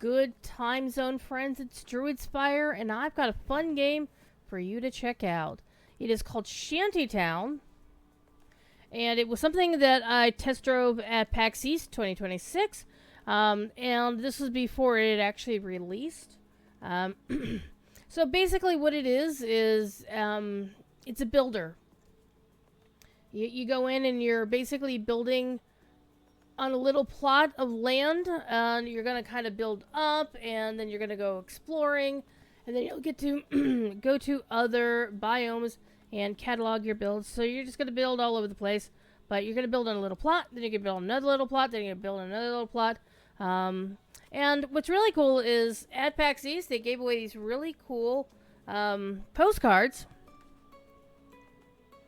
good time zone friends? It's Druidsfire, and I've got a fun game for you to check out. It is called Shanty Town, and it was something that I test drove at PAX East 2026, and this was before it actually released. So basically what it is it's a builder. You go in and you're basically building on a little plot of land, and you're going to kind of build up, and then you're going to go exploring, and then you'll get to go to other biomes and catalog your builds. So you're just going to build all over the place, but you're going to build on a little plot, then you can build another little plot, then you're going to build another little plot. And what's really cool is at PAX East, they gave away these really cool postcards.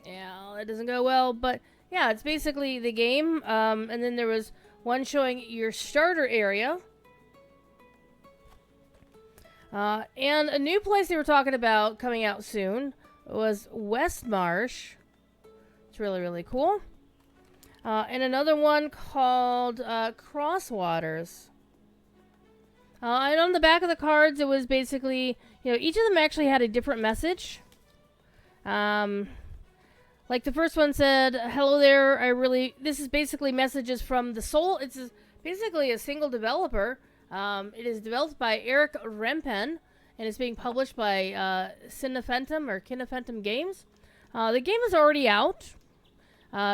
Yeah, that doesn't go well, but yeah, it's basically the game. And then there was one showing your starter area. And a new place they were talking about coming out soon was West Marsh. It's really, really cool. And another one called Crosswaters. And on the back of the cards, it was basically, each of them actually had a different message. Like the first one said, "Hello there, this is basically messages from the soul." It's basically a single developer. It is developed by Eric Rempen, and it's being published by Kinephantom Games. The game is already out.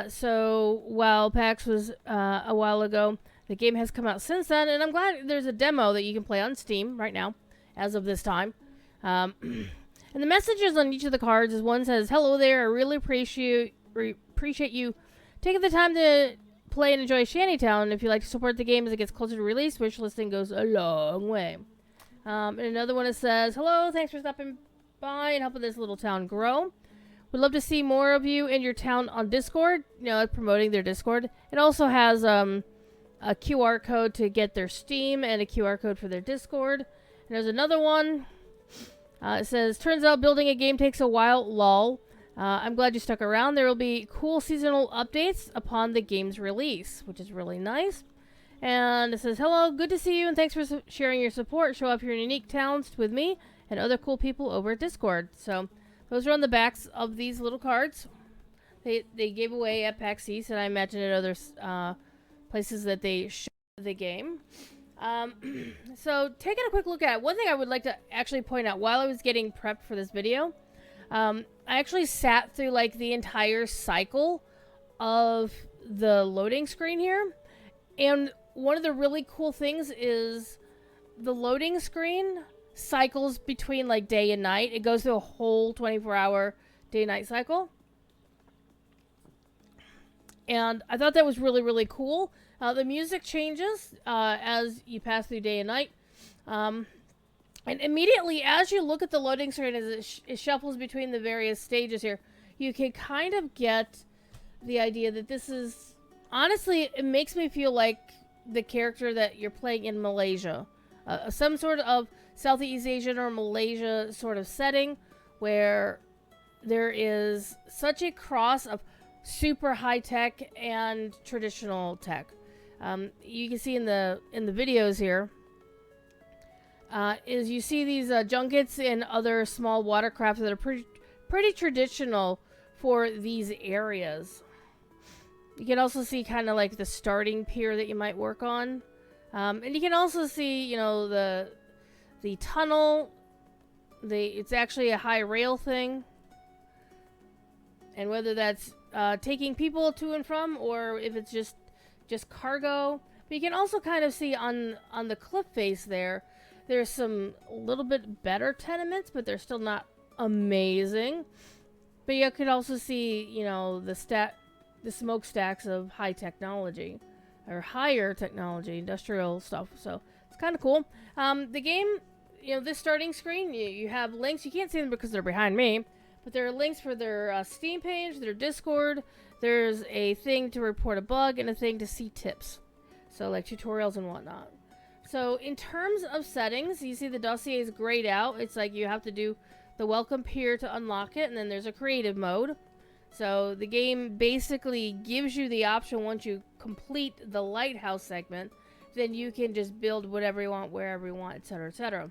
So while PAX was a while ago, the game has come out since then, and I'm glad there's a demo that you can play on Steam right now, as of this time. And the messages on each of the cards is one says, "Hello there, I really appreciate you taking the time to play and enjoy Shanty Town. If you'd like to support the game as it gets closer to release, wish listing goes a long way." And another one that says, "Hello, thanks for stopping by and helping this little town grow. Would love to see more of you in your town on Discord." Promoting their Discord. It also has a QR code to get their Steam and a QR code for their Discord. And there's another one. It says, "Turns out building a game takes a while, lol. I'm glad you stuck around. There will be cool seasonal updates upon the game's release," which is really nice. And it says, "Hello, good to see you, and thanks for sharing your support. Show off your unique talents with me and other cool people over at Discord." So those are on the backs of these little cards. They gave away at PAX East, and I imagine at other places that they show the game. So taking a quick look at it, one thing I would like to actually point out while I was getting prepped for this video, I actually sat through like the entire cycle of the loading screen here, and one of the really cool things is the loading screen cycles between like day and night. It goes through a whole 24-hour day-night cycle, and I thought that was really, really cool. The music changes as you pass through day and night. And immediately as you look at the loading screen as it shuffles between the various stages here, you can kind of get the idea that this is... Honestly, it makes me feel like the character that you're playing in Malaysia. Some sort of Southeast Asian or Malaysia sort of setting where there is such a cross of super high tech and traditional tech. You can see in the videos here is you see these junkets and other small watercrafts that are pretty traditional for these areas. You can also see kind of like the starting pier that you might work on, and you can also see the tunnel. It's actually a high rail thing, and whether that's taking people to and from, or if it's just cargo. But you can also kind of see on the cliff face there's some little bit better tenements, but they're still not amazing. But you could also see, the smokestacks of high technology, or higher technology, industrial stuff. So it's kind of cool. The game, this starting screen, you have links. You can't see them because they're behind me, but there are links for their Steam page, their Discord. There's a thing to report a bug and a thing to see tips. So like tutorials and whatnot. So in terms of settings, you see the dossier is grayed out. It's like you have to do the welcome pier to unlock it, and then there's a creative mode. So the game basically gives you the option once you complete the lighthouse segment then you can just build whatever you want, wherever you want, etc., etc.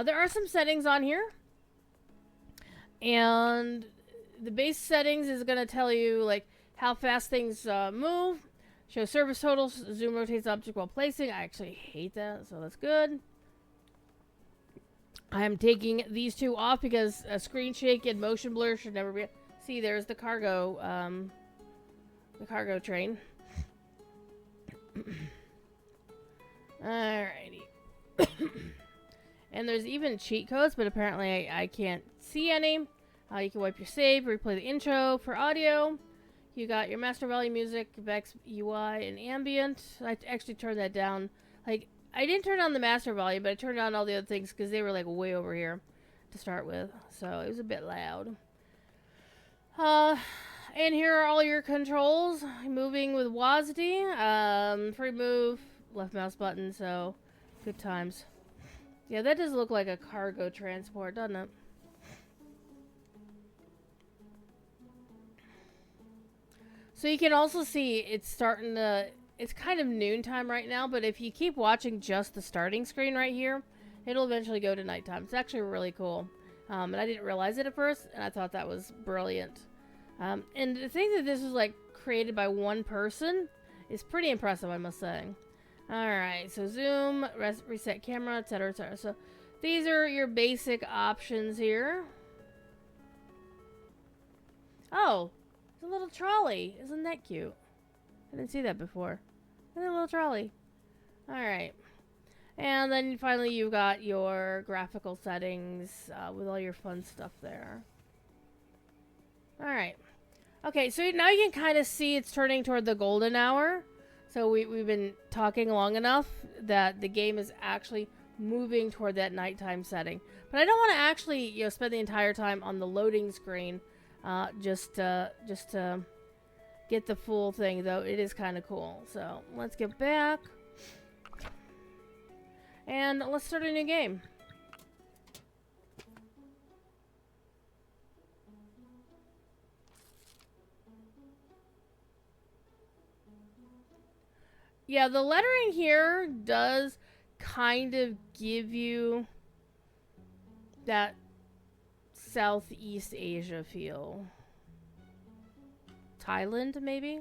There are some settings on here, and the base settings is going to tell you like how fast things move, show surface totals, zoom rotates object while placing. I actually hate that, so that's good. I'm taking these two off because a screen shake and motion blur should never be. See, there's the cargo train. Alrighty. And there's even cheat codes, but apparently I can't see any. You can wipe your save, replay the intro for audio. You got your master volume music, Vex UI, and ambient. I actually turned that down. Like, I didn't turn on the master volume, but I turned on all the other things because they were like way over here to start with. So it was a bit loud. And here are all your controls. Moving with WASD. Free move, left mouse button, so good times. Yeah, that does look like a cargo transport, doesn't it? So you can also see it's starting to... It's kind of noontime right now, but if you keep watching just the starting screen right here, it'll eventually go to nighttime. It's actually really cool. And I didn't realize it at first, and I thought that was brilliant. And to think that this was like created by one person is pretty impressive, I must say. Alright, so zoom, reset camera, etc., etc. So these are your basic options here. Oh, it's a little trolley. Isn't that cute? I didn't see that before. Look at a little trolley. Alright. And then finally you've got your graphical settings with all your fun stuff there. Alright. Okay, so now you can kind of see it's turning toward the golden hour. So we've been talking long enough that the game is actually moving toward that nighttime setting. But I don't want to actually, spend the entire time on the loading screen just to get the full thing, though it is kind of cool. So let's get back. And let's start a new game. Yeah, the lettering here does kind of give you that Southeast Asia feel. Thailand, maybe?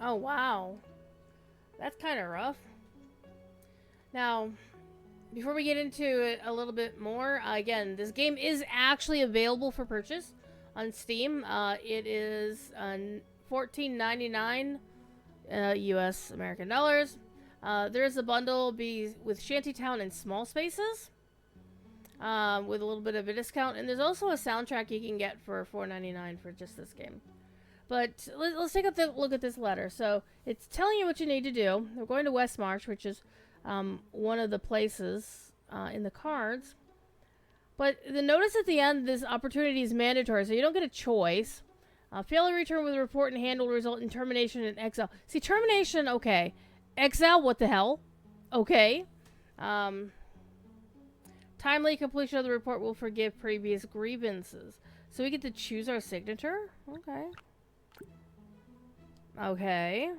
Oh, wow. That's kind of rough. Now, before we get into it a little bit more, again, this game is actually available for purchase on Steam. It is $14.99 US American dollars. There is a bundle with Shanty Town and Small Spaces with a little bit of a discount. And there's also a soundtrack you can get for $4.99 for just this game. But let's take a look at this letter. So it's telling you what you need to do. We're going to West March, which is one of the places in the cards. But the notice at the end, this opportunity is mandatory, so you don't get a choice. Failure to return with a report and handle will result in termination and exile. See, termination, okay. Exile, what the hell? Okay. Timely completion of the report will forgive previous grievances. So we get to choose our signature? Okay. Okay.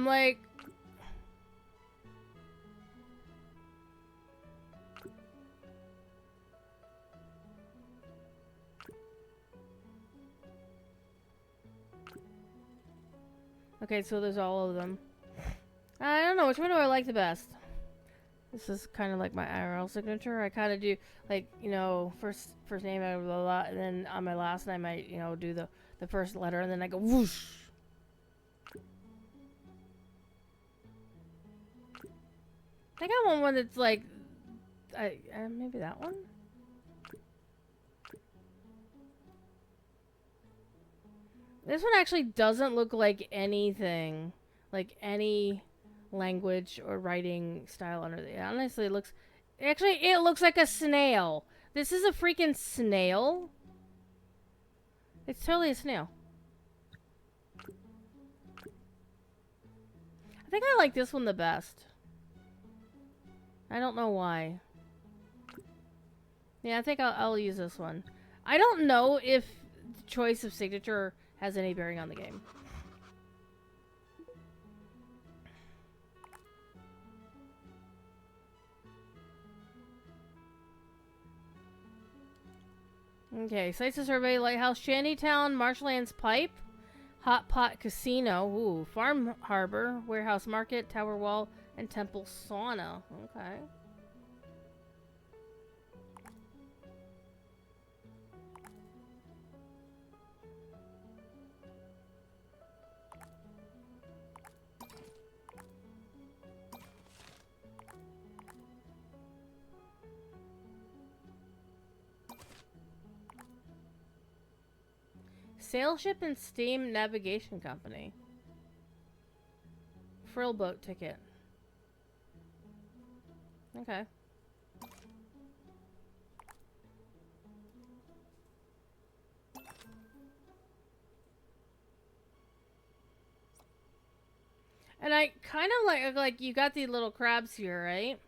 Like... Okay, so there's all of them. I don't know, which one do I like the best? This is kind of like my IRL signature. I kind of do, like, first name, blah, blah, blah, and then on my last name, I might, do the first letter, and then I go whoosh. think I want one that's like, maybe that one? This one actually doesn't look like anything, like any language or writing style under it. Honestly, it looks, actually, it looks like a snail. This is a freaking snail. It's totally a snail. I think I like this one the best. I don't know why. Yeah, I think I'll use this one. I don't know if the choice of signature has any bearing on the game. Okay, sites to survey: Lighthouse, Shanty Town, Marshlands Pipe, Hot Pot Casino, ooh, Farm Harbor, Warehouse Market, Tower Wall, and Temple Sauna. Okay. Sail ship and steam navigation company. Frill boat ticket. Okay. And I kind of like you got these little crabs here, right?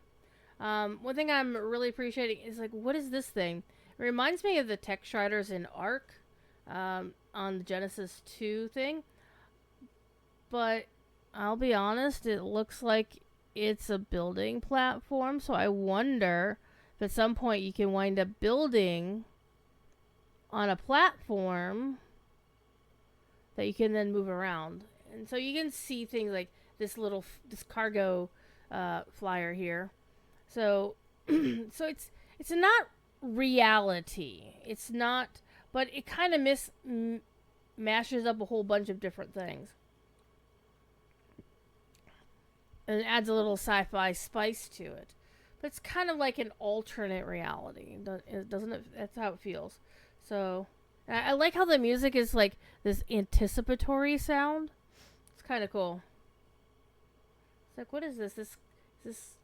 One thing I'm really appreciating is like, what is this thing? It reminds me of the tech shriders in Ark, on the Genesis 2 thing. But I'll be honest, it looks like it's a building platform, so I wonder if at some point you can wind up building on a platform that you can then move around. And so you can see things like this little, this cargo flyer here. So, so it's not reality. It's not, but it kind of mashes up a whole bunch of different things. And it adds a little sci-fi spice to it. But it's kind of like an alternate reality. Doesn't it? That's how it feels. So, I like how the music is like this anticipatory sound. It's kind of cool. It's like, what is this? This...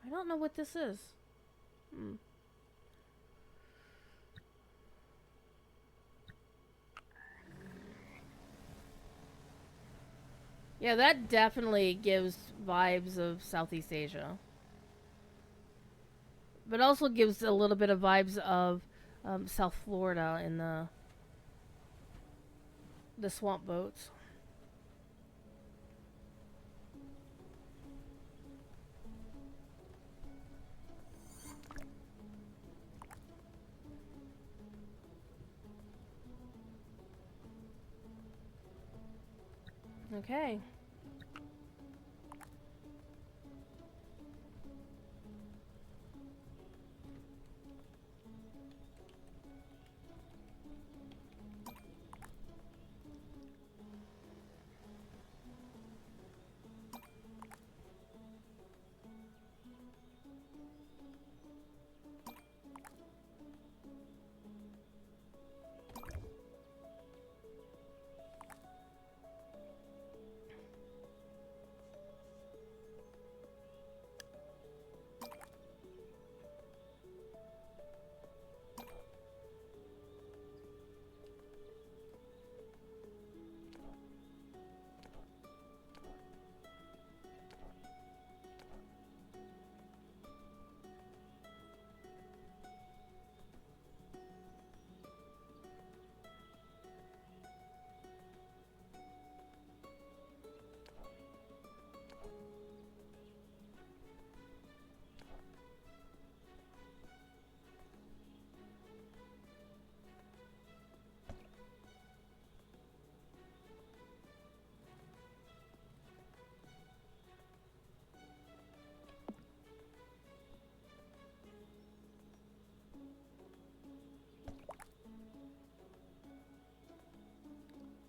I don't know what this is. Yeah, that definitely gives vibes of Southeast Asia. But also gives a little bit of vibes of South Florida in the swamp boats. Okay.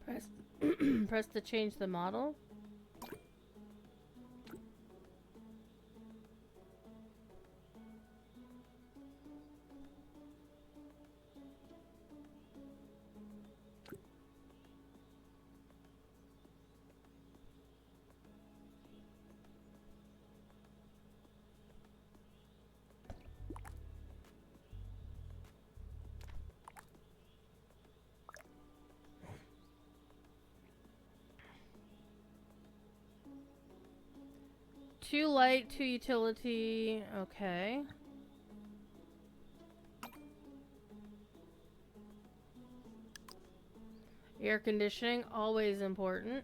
Press press to change the model. 2 light, 2 utility. Okay. Air conditioning, always important.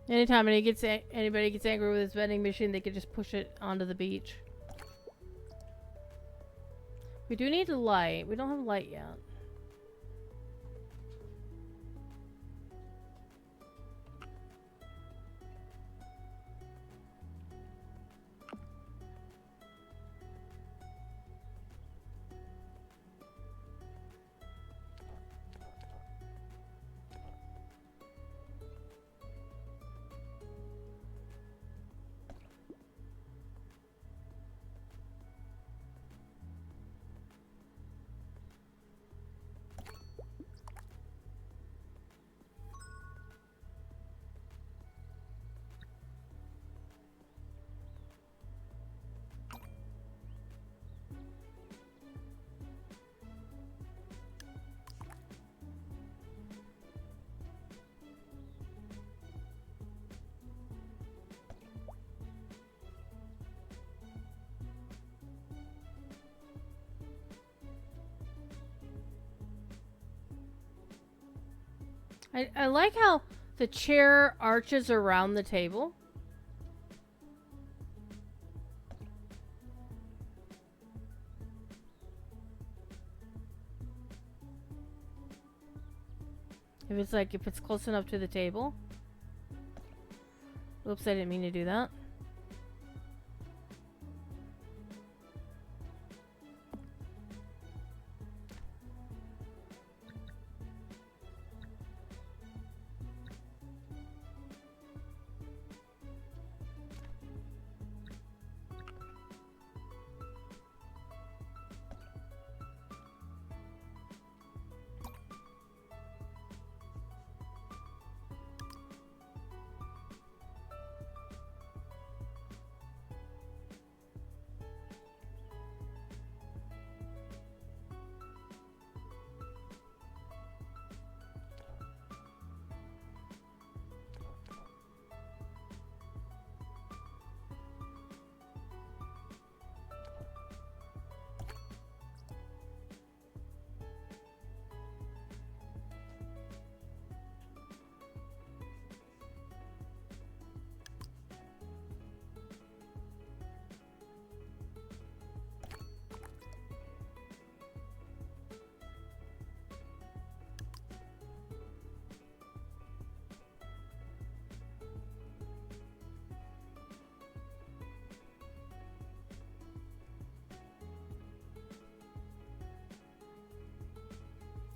Anytime anybody gets angry with his vending machine, they could just push it onto the beach. We do need a light. We don't have a light yet. I like how the chair arches around the table. If it's close enough to the table. Oops, I didn't mean to do that.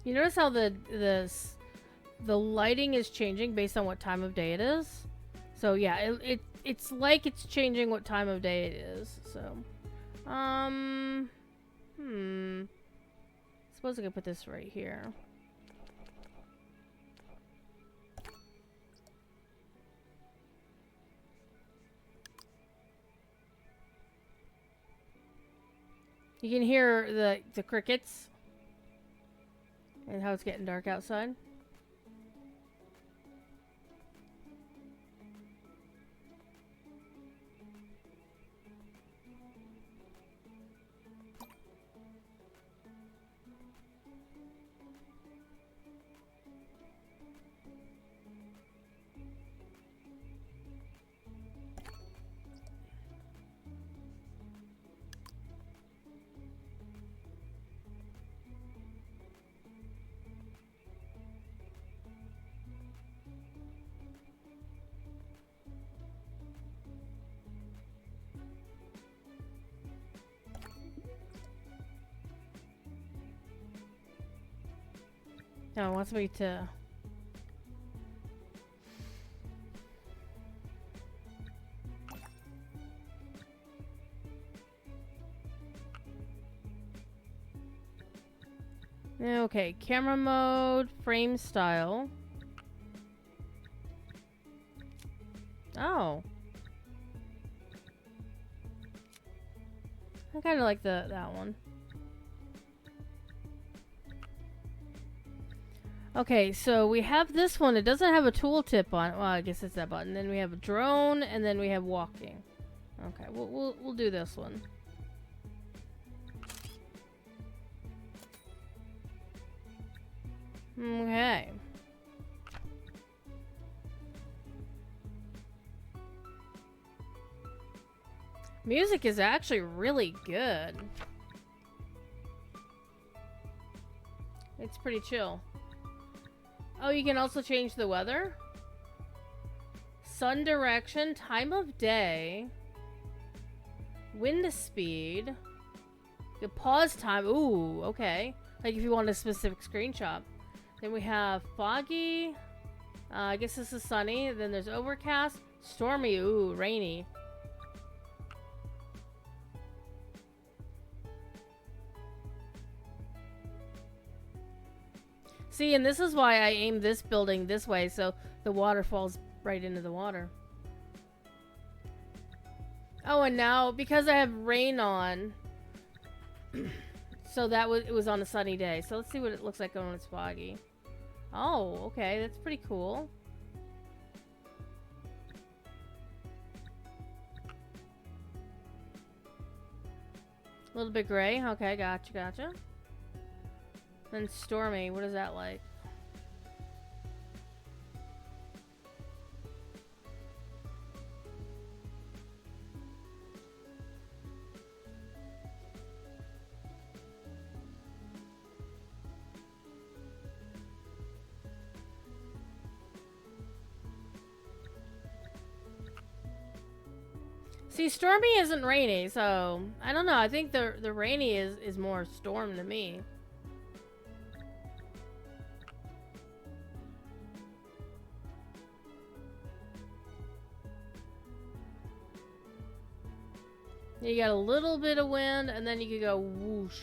You notice how the lighting is changing based on what time of day it is? So yeah, it's like it's changing what time of day it is. So, suppose I could put this right here. You can hear the crickets and how it's getting dark outside. No, it wants me to... Okay, camera mode, frame style. Oh. I kind of like that one. Okay, so we have this one. It doesn't have a tooltip on it. Well, I guess it's that button. Then we have a drone, and then we have walking. Okay, we'll do this one. Okay. Music is actually really good. It's pretty chill. Oh, you can also change the weather? Sun direction, time of day, wind speed, the pause time. Ooh, okay. Like if you want a specific screenshot. Then we have foggy. I guess this is sunny. Then there's overcast, stormy. Ooh, rainy. See, and this is why I aimed this building this way, so the water falls right into the water. Oh, and now, because I have rain on, so it was on a sunny day. So let's see what it looks like when it's foggy. Oh, okay, that's pretty cool. A little bit gray. Okay, gotcha. Then stormy, what is that like? See, stormy isn't rainy, so I don't know. I think the rainy is more storm to me. You got a little bit of wind, and then you could go whoosh.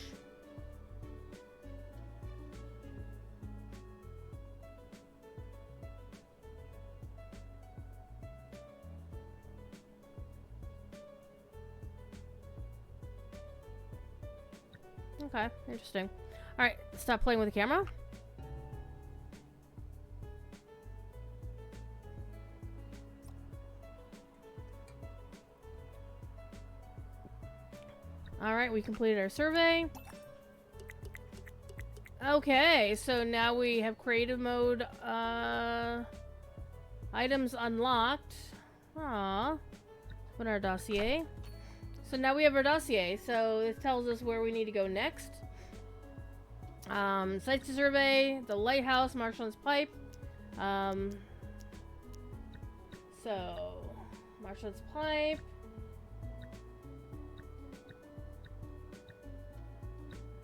Okay, interesting. Alright, stop playing with the camera. Alright, we completed our survey. Okay, so now we have creative mode, items unlocked. Aww. Put our dossier. So now we have our dossier, so this tells us where we need to go next. Sites to survey, the lighthouse, Marshland's pipe. So, Marshland's pipe.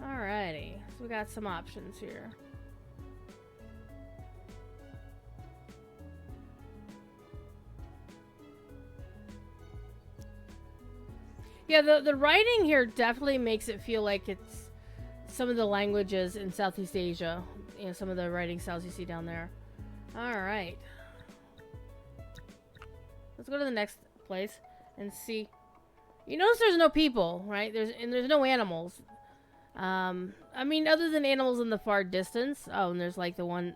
Alrighty, so we got some options here. Yeah, the writing here definitely makes it feel like it's some of the languages in Southeast Asia. You know, some of the writing styles you see down there. Alright. Let's go to the next place and see. You notice there's no people, right? There's no animals. I mean, other than animals in the far distance. Oh, and there's like the one.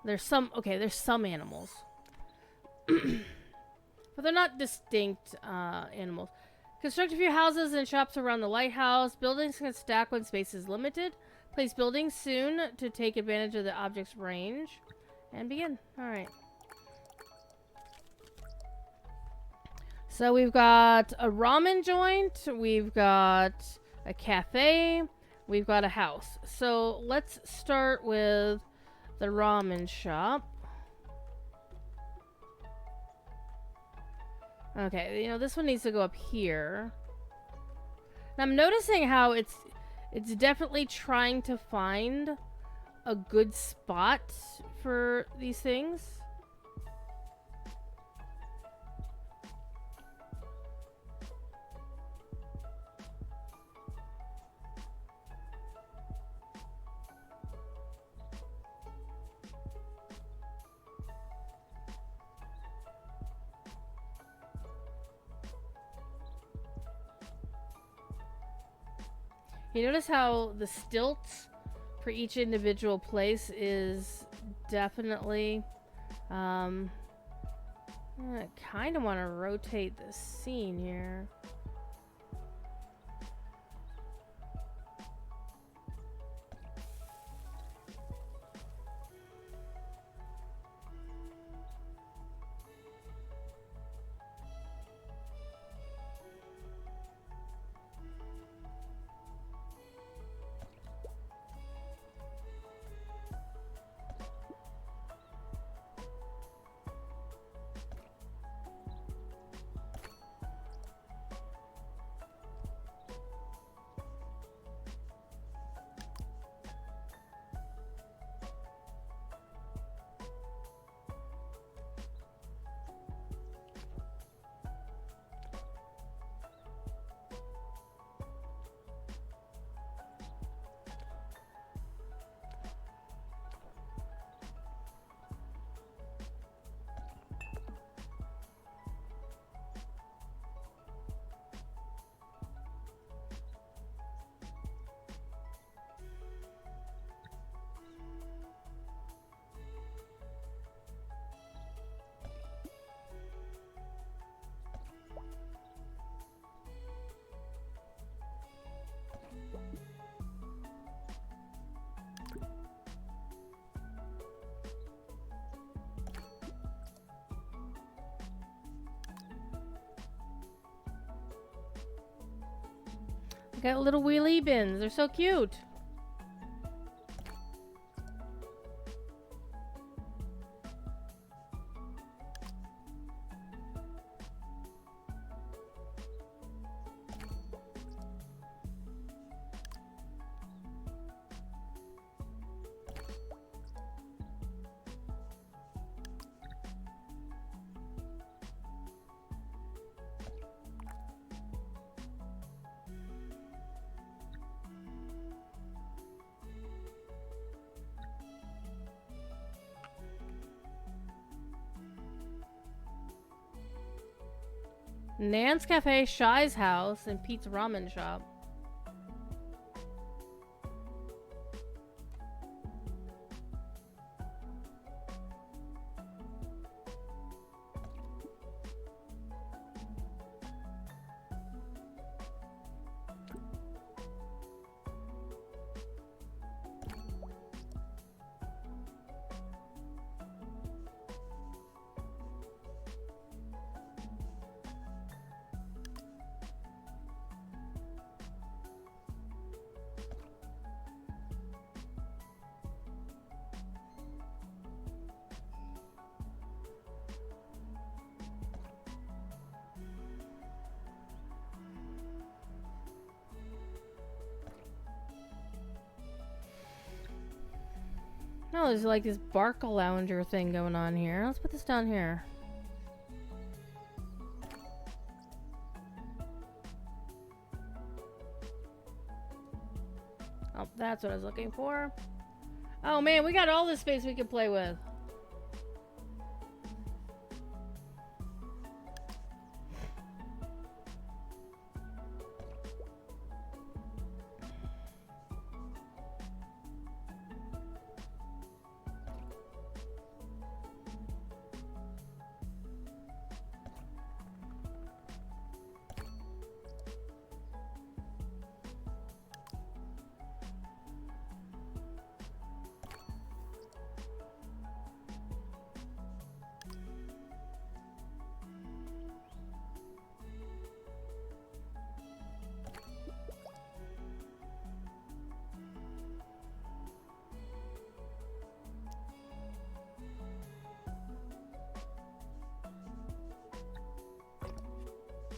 There's some. Okay, there's some animals, but they're not distinct animals. Construct a few houses and shops around the lighthouse. Buildings can stack when space is limited. Place buildings soon to take advantage of the object's range. And begin. Alright. So we've got a ramen joint. We've got a cafe. We've got a house. So let's start with the ramen shop. Okay, you know, this one needs to go up here. And I'm noticing how it's definitely trying to find a good spot for these things. You notice how the stilts for each individual place is definitely, I kind of want to rotate the scene here. Got little wheelie bins. They're so cute. Nan's Cafe, Shy's house, and Pete's ramen shop. Oh, there's like this Barca Lounger thing going on here. Let's put this down here. Oh, that's what I was looking for. Oh man, we got all this space we can play with.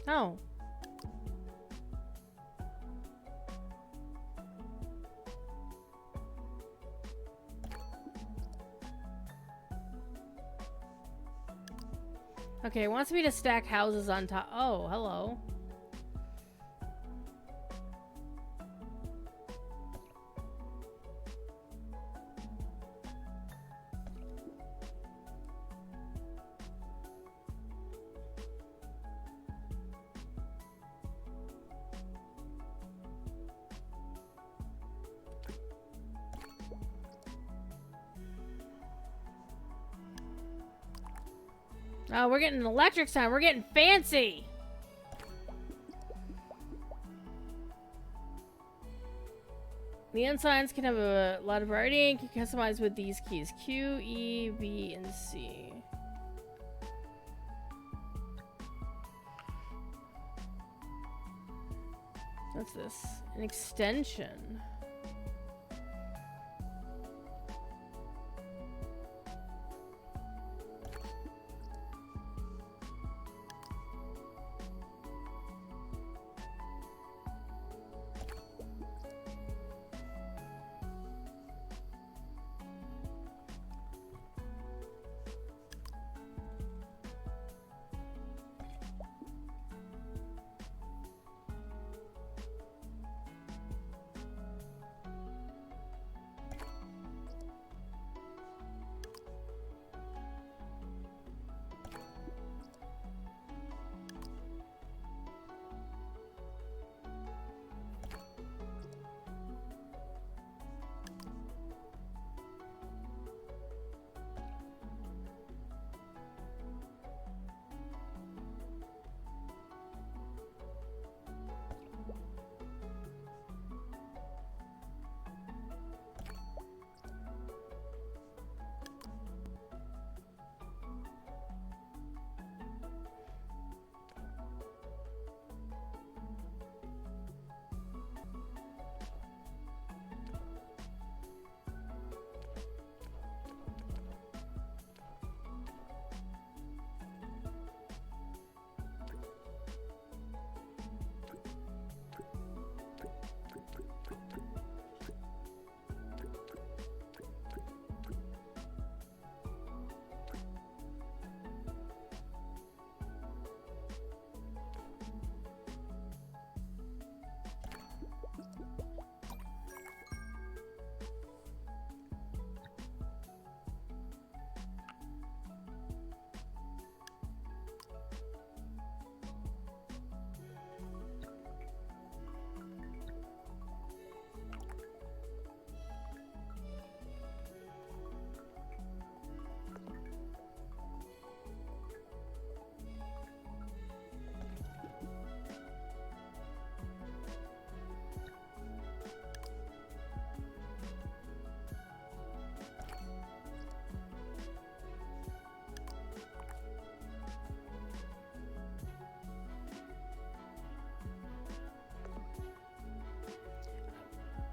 Oh. Okay, it wants me to stack houses on top. Oh, hello. Oh, we're getting electric sound. We're getting fancy. Neon signs can have a lot of variety and can customize with these keys. Q, E, B, and C. What's this? An extension.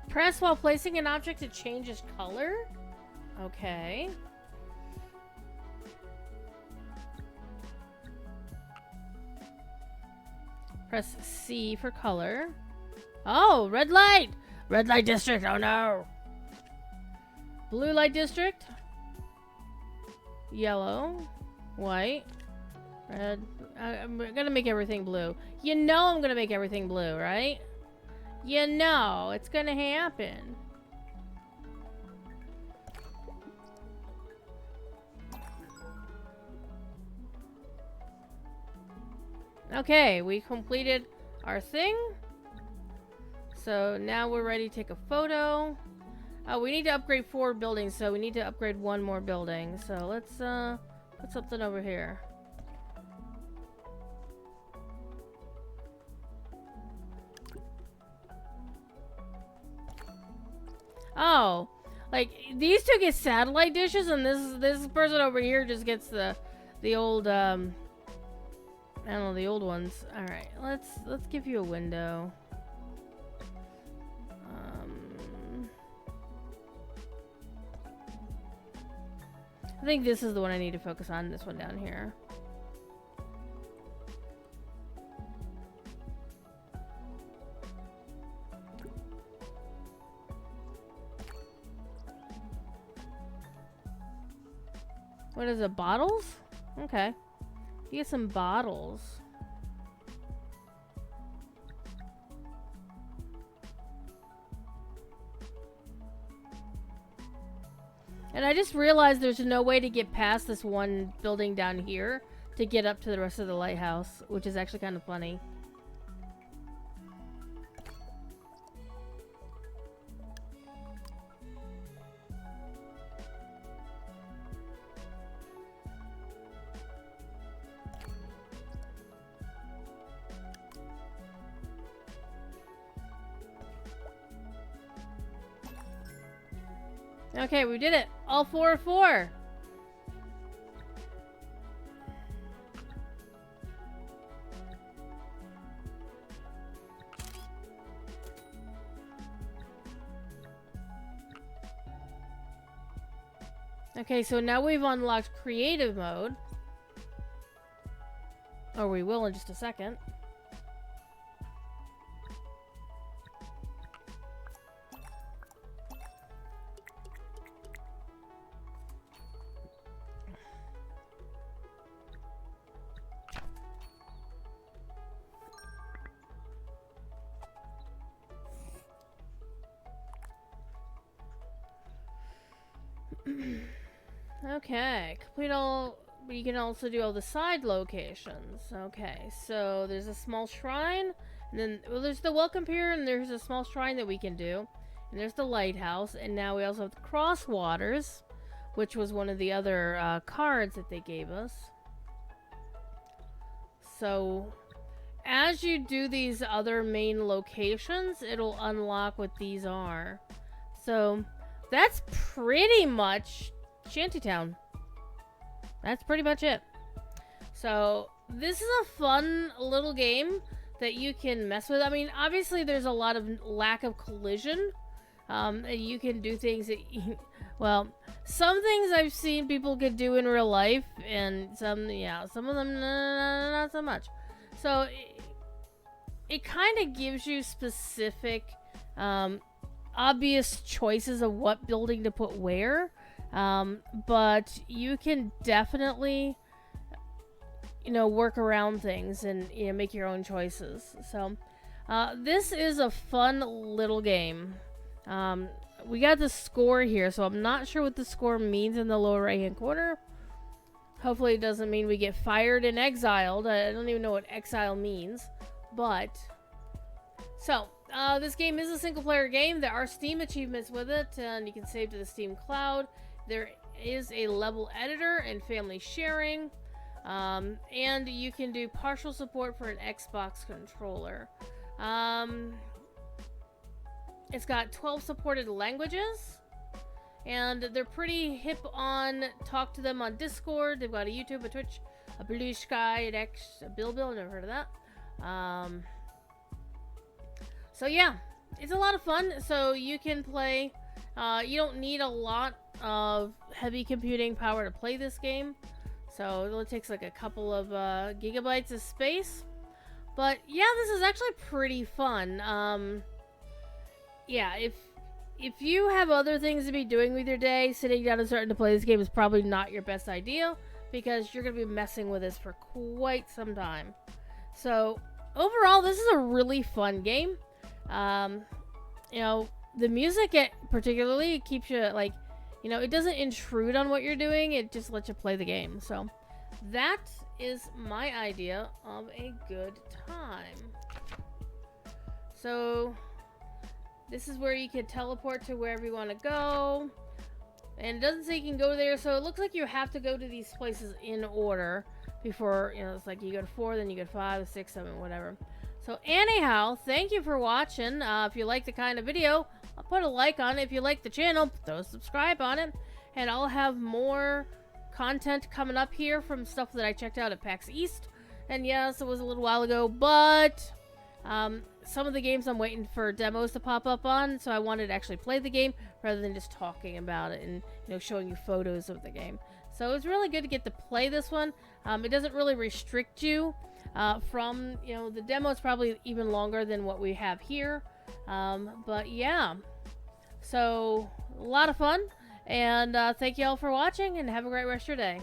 Press while placing an object to change its color? Okay. Press C for color. Oh, red light! Red light district, oh no! Blue light district. Yellow. White. Red. I'm gonna make everything blue. You know I'm gonna make everything blue, right? You know, it's gonna happen. Okay, we completed our thing. So now we're ready to take a photo. Oh, we need to upgrade 4 buildings, so we need to upgrade 1 more building. So let's put something over here. Oh, like these two get satellite dishes, and this person over here just gets the old I don't know, the old ones. All right, let's give you a window. I think this is the one I need to focus on. This one down here. What is it? Bottles? Okay. You get some bottles. And I just realized there's no way to get past this one building down here to get up to the rest of the lighthouse, which is actually kind of funny. Okay, we did it. All 4 are 4. Okay, so now we've unlocked creative mode. Or we will in just a second. Okay, complete all. You can also do all the side locations. Okay, so there's a small shrine, and then there's the welcome pier, and there's a small shrine that we can do, and there's the lighthouse, and now we also have the crosswaters, which was one of the other cards that they gave us. So, as you do these other main locations, it'll unlock what these are. So, that's pretty much Shanty Town. That's pretty much it. So, this is a fun little game that you can mess with. I mean, obviously there's a lot of lack of collision. And you can do things that, well, some things I've seen people could do in real life, and some, yeah, some of them not so much. So, it kind of gives you specific, obvious choices of what building to put where. But you can definitely, work around things and, make your own choices. So, this is a fun little game. We got the score here, so I'm not sure what the score means in the lower right-hand corner. Hopefully it doesn't mean we get fired and exiled. I don't even know what exile means. But, so, this game is a single-player game. There are Steam achievements with it, and you can save to the Steam cloud. There is a level editor and family sharing, and you can do partial support for an Xbox controller. It's got 12 supported languages, and they're pretty hip on talk to them on Discord. They've got a YouTube, a Twitch, a Blue Sky, an X, a Bilbil. I've never heard of that. So yeah, it's a lot of fun. So you can play. You don't need a lot of heavy computing power to play this game, so it only takes like a couple of gigabytes of space. But yeah, this is actually pretty fun. Yeah, if you have other things to be doing with your day, sitting down and starting to play this game is probably not your best idea, because you're going to be messing with this for quite some time. So overall, this is a really fun game. The music, particularly, it keeps you, like, it doesn't intrude on what you're doing. It just lets you play the game. So, that is my idea of a good time. So, this is where you can teleport to wherever you want to go. And it doesn't say you can go there, so it looks like you have to go to these places in order before, it's like you go to 4, then you go to 5, 6, 7, whatever. So anyhow, thank you for watching. If you like the kind of video, I'll put a like on it. If you like the channel, throw a subscribe on it. And I'll have more content coming up here from stuff that I checked out at PAX East. And yes, it was a little while ago, but some of the games I'm waiting for demos to pop up on, so I wanted to actually play the game rather than just talking about it and showing you photos of the game. So it was really good to get to play this one. It doesn't really restrict you from, the demo is probably even longer than what we have here. But yeah, so a lot of fun. And thank you all for watching, and have a great rest of your day.